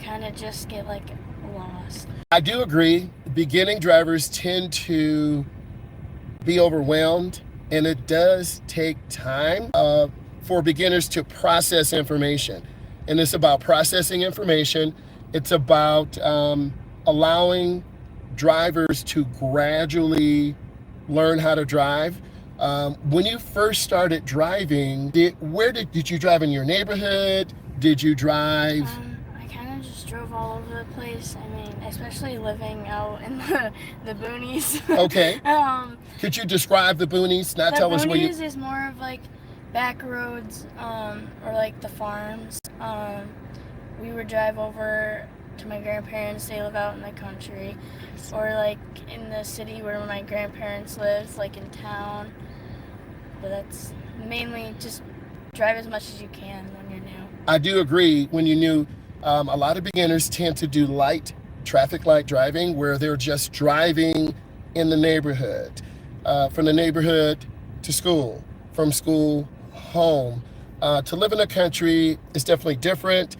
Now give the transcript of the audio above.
kind of just get like lost. I do agree. Beginning drivers tend to be overwhelmed, and it does take time for beginners to process information. And it's about processing information. It's about allowing drivers to gradually learn how to drive. When you first started driving, did you drive in your neighborhood? Did you drive? I kind of just drove all over the place. I mean, especially living out in the boonies. Okay. Could you describe the boonies? Not tell us where you. The boonies is more of like back roads, or like the farms. We would drive over to my grandparents. They live out in the country, or like in the city where my grandparents live, like in town. But that's mainly just drive as much as you can when you're new. I do agree. When you're new, a lot of beginners tend to do light traffic light driving, where they're just driving in the neighborhood, from the neighborhood to school, from school home. To live in the country is definitely different.